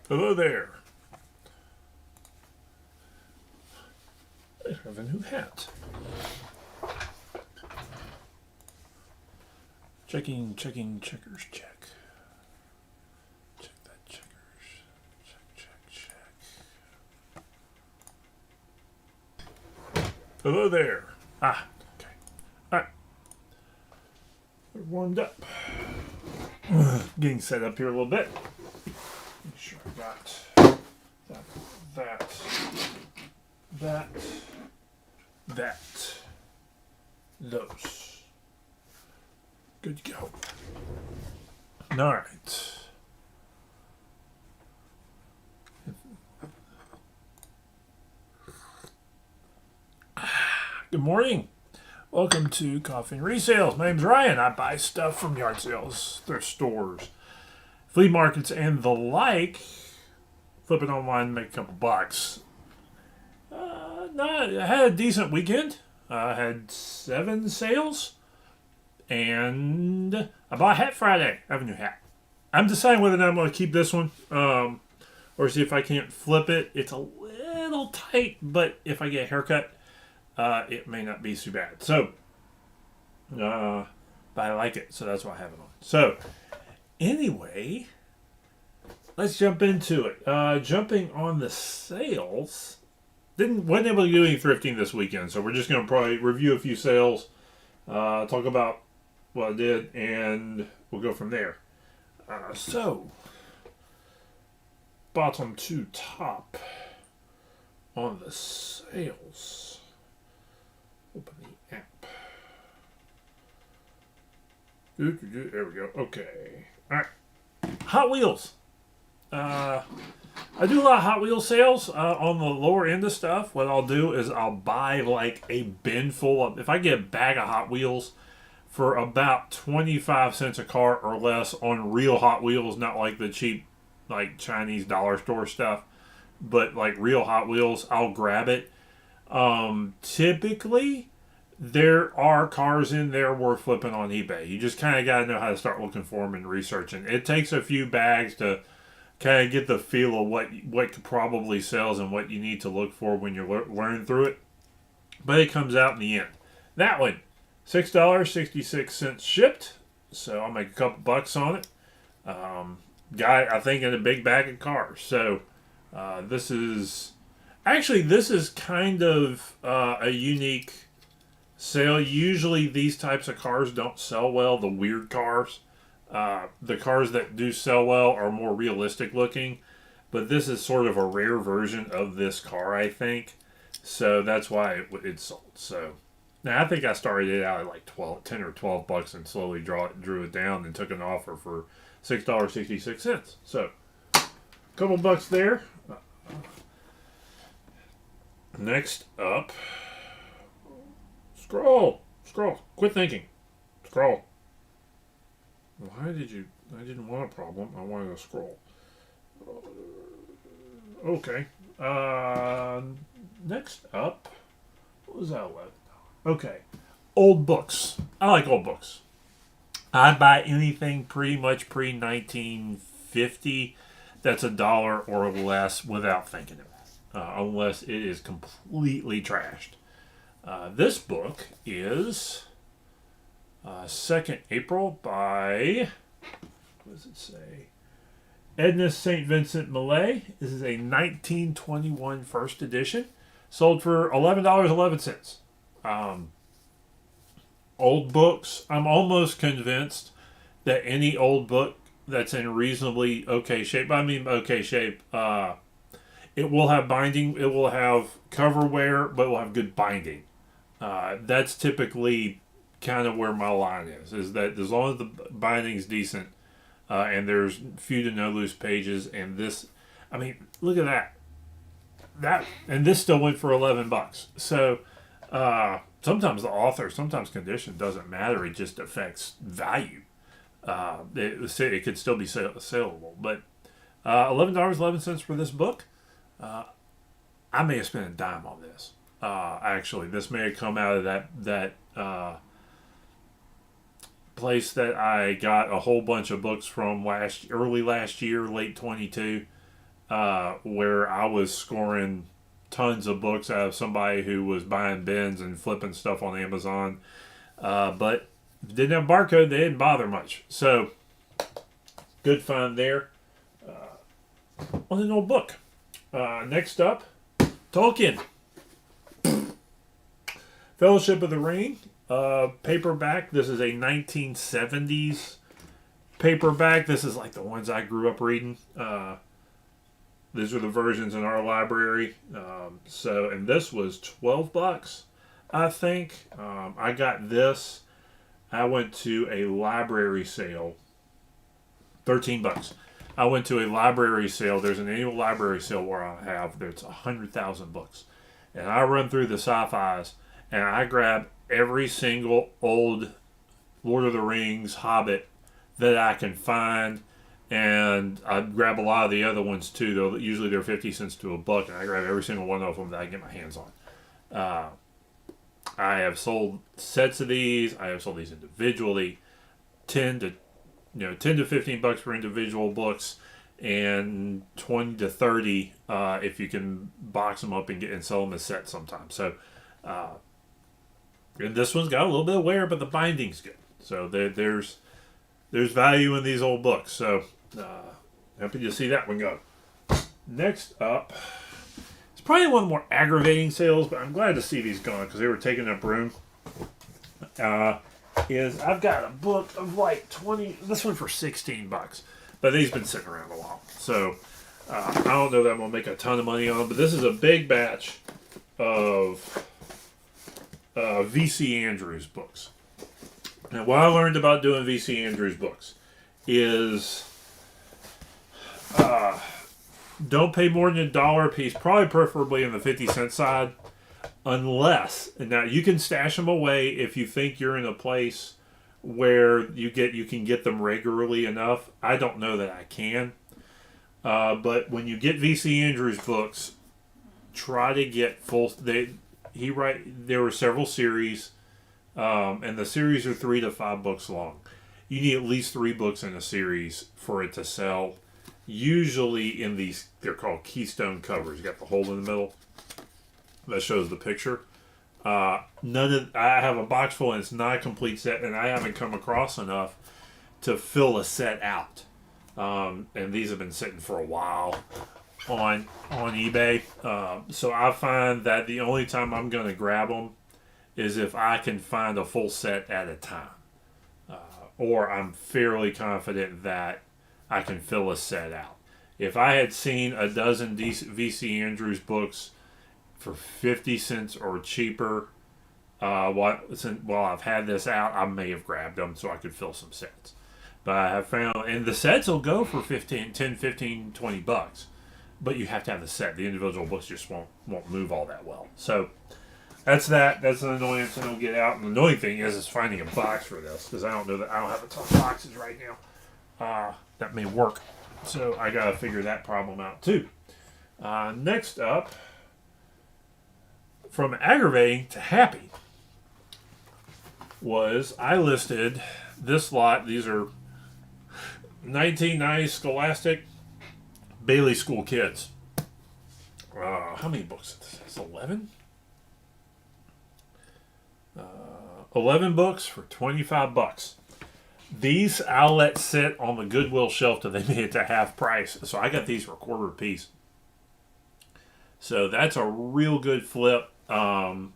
Hello there. I have a new hat. Checking, checkers, check. Check that checkers. Check. Hello there. Okay. Alright. We're warmed up. Getting set up here a little bit. Make sure I got those. Good to go. Alright. Good morning. Welcome to Coffee and Resales. My name's Ryan. I buy stuff from yard sales, thrift stores, flea markets, and the like. Flip it online and make a couple bucks. I had a decent weekend. I had 7 sales. And I bought a hat Friday. I have a new hat. I'm deciding whether or not I'm going to keep this one. Or see if I can't flip it. It's a little tight, but if I get a haircut, it may not be too bad. So, but I like it, so that's why I have it on. So, anyway, let's jump into it. Jumping on the sales. Wasn't able to do any thrifting this weekend, so we're just going to probably review a few sales, talk about what I did, and we'll go from there. So, bottom to top on the sales. Open the app. There we go. Okay. All right. Hot Wheels. I do a lot of Hot Wheels sales on the lower end of stuff. What I'll do is I'll buy like a bin full of, if I get a bag of Hot Wheels for about 25 cents a cart or less on real Hot Wheels, not like the cheap like Chinese dollar store stuff, but like real Hot Wheels, I'll grab it. Typically, there are cars in there worth flipping on eBay. You just kind of got to know how to start looking for them and researching. It takes a few bags to kind of get the feel of what could probably sells and what you need to look for when you're learning through it. But it comes out in the end. That one, $6.66 shipped. So I'll make a couple bucks on it. Guy, I think, in a big bag of cars. So this is kind of a unique sale. Usually these types of cars don't sell well, the weird cars. The cars that do sell well are more realistic looking, but this is sort of a rare version of this car, I think. So that's why it sold. So now I think I started it out at like 10 or 12 bucks and slowly drew it down and took an offer for $6.66. So a couple bucks there. Next up, scroll. Quit thinking. Scroll. I didn't want a problem. I wanted to scroll. Okay. Next up, what was that? Okay. Old books. I like old books. I buy anything pretty much pre-1950 that's $1 or less without thinking of it. Unless it is completely trashed. This book is 2nd April by, what does it say? Edna St. Vincent Millay. This is a 1921 first edition. Sold for $11.11. Old books. I'm almost convinced that any old book that's in reasonably okay shape, I mean okay shape, it will have binding, it will have cover wear, but it will have good binding. That's typically kind of where my line is that as long as the binding is decent and there's few to no loose pages, and this, I mean, look at that, and this still went for $11. So sometimes the author, sometimes condition doesn't matter, it just affects value. It could still be saleable, but $11.11 for this book. I may have spent a dime on this. Actually, this may have come out of that place that I got a whole bunch of books from early last year, late 22. where I was scoring tons of books out of somebody who was buying bins and flipping stuff on Amazon. But didn't have barcode, they didn't bother much. So, good find there on an old book. Next up, Tolkien. Fellowship of the Ring, paperback. This is a 1970s paperback. This is like the ones I grew up reading. These are the versions in our library. And this was $12, I think. I got this. I went to a library sale. $13. I went to a library sale. There's an annual library sale where I have. There's 100,000 books, and I run through the sci-fis, and I grab every single old Lord of the Rings, Hobbit that I can find. And I grab a lot of the other ones too, though. Usually they're 50 cents to $1, and I grab every single one of them that I can get my hands on. I have sold sets of these. I have sold these individually, 10 to $15 for individual books, and 20 to 30 if you can box them up and sell them as sets sometimes. So, and this one's got a little bit of wear, but the binding's good. So there's value in these old books. So happy to see that one go. Next up, it's probably one of the more aggravating sales, but I'm glad to see these gone because they were taking up room. Is I've got a book of like 20, this one for $16, but these been sitting around a while. So I don't know that I'm going to make a ton of money on them, but this is a big batch of V.C. Andrews books. Now, what I learned about doing V.C. Andrews books is don't pay more than $1 a piece, probably preferably in the 50-cent side, unless, and now you can stash them away if you think you're in a place where you can get them regularly enough. I don't know that I can. But when you get V.C. Andrews books, try to get full. There were several series, and the series are 3 to 5 books long. You need at least 3 books in a series for it to sell. Usually in these, they're called keystone covers. You got the hole in the middle that shows the picture. I have a box full, and it's not a complete set, and I haven't come across enough to fill a set out. And these have been sitting for a while on eBay. So I find that the only time I'm going to grab them is if I can find a full set at a time. Or I'm fairly confident that I can fill a set out. If I had seen a dozen V.C. Andrews books for 50 cents or cheaper, while I've had this out, I may have grabbed them so I could fill some sets. But I have found, and the sets will go for 10, 15, 20 bucks. But you have to have the set. The individual books just won't move all that well. So that's that. That's an annoyance that'll get out. And the annoying thing is finding a box for this, because I don't have a ton of boxes right now. That may work. So I got to figure that problem out too. Next up, from aggravating to happy, was I listed this lot. These are 1990s Scholastic Bailey School Kids. How many books is this? 11? 11 books for $25. These I'll let sit on the Goodwill shelf till they made it to half price. So I got these for $1/4 a piece. So that's a real good flip. Young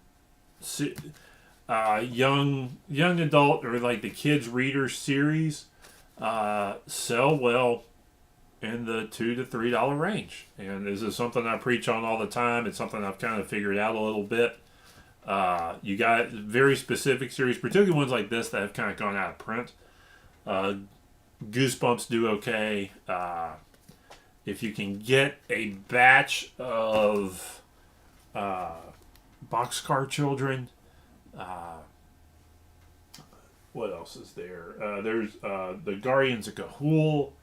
adult, or like the kids readers series, sell well in the $2 to $3 range. And this is something I preach on all the time. It's something I've kind of figured out a little bit. You got very specific series, particularly ones like this that have kind of gone out of print. Goosebumps do okay. If you can get a batch of Boxcar Children, what else is there? There's the Guardians of Ga'Hoole.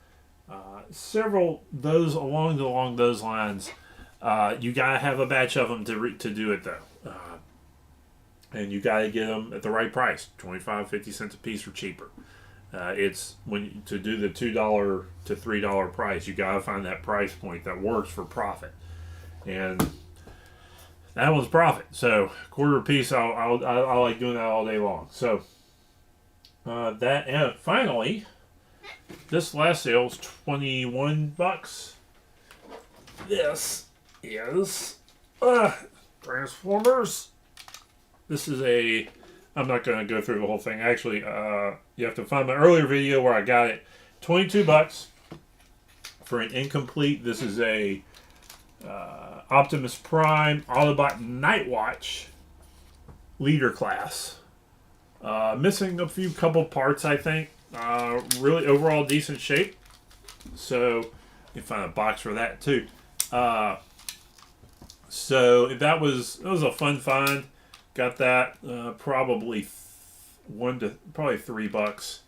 Several those along those lines. You gotta have a batch of them to do it though, and you gotta get them at the right price, 25, 50 cents a piece or cheaper. It's to do the $2 to $3 price, you gotta find that price point that works for profit, and that was profit. So quarter piece, I like doing that all day long. So that, and finally, this last sale is $21. This is Transformers. This is a. I'm not going to go through the whole thing. Actually, you have to find my earlier video where I got it. $22 for an incomplete. This is a Optimus Prime Autobot Nightwatch leader class. Missing a couple parts, I think. Really overall decent shape. So you can find a box for that too. So that was a fun find. Got that probably probably $3.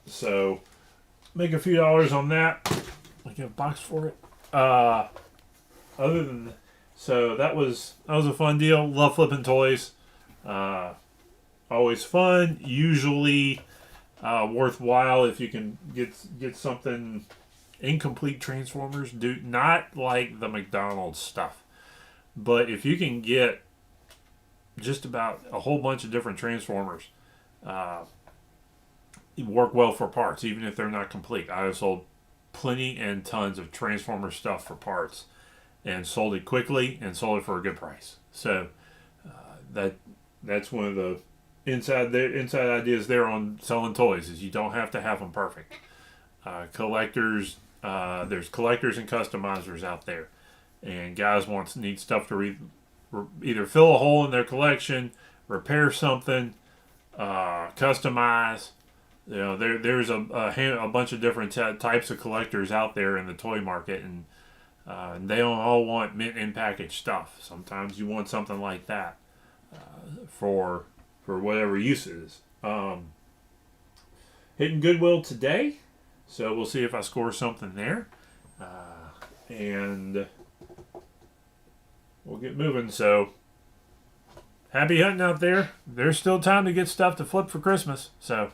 So make a few dollars on that. I get a box for it. Other than so that was a fun deal. Love flipping toys. Always fun. Usually worthwhile if you can get something. Incomplete Transformers, do not like the McDonald's stuff, but if you can get just about a whole bunch of different Transformers, work well for parts, even if they're not complete. I have sold plenty and tons of Transformer stuff for parts, and sold it quickly and sold it for a good price. So that's one of the inside ideas there on selling toys, is you don't have to have them perfect. Collectors. There's collectors and customizers out there, and guys need stuff to either fill a hole in their collection, repair something, customize. You know, there's a bunch of different types of collectors out there in the toy market, and they don't all want mint and packaged stuff. Sometimes you want something like that for whatever use it is. Hitting Goodwill today. So we'll see if I score something there. And we'll get moving. So happy hunting out there. There's still time to get stuff to flip for Christmas. So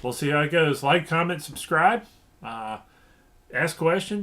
we'll see how it goes. Like, comment, subscribe. Ask questions.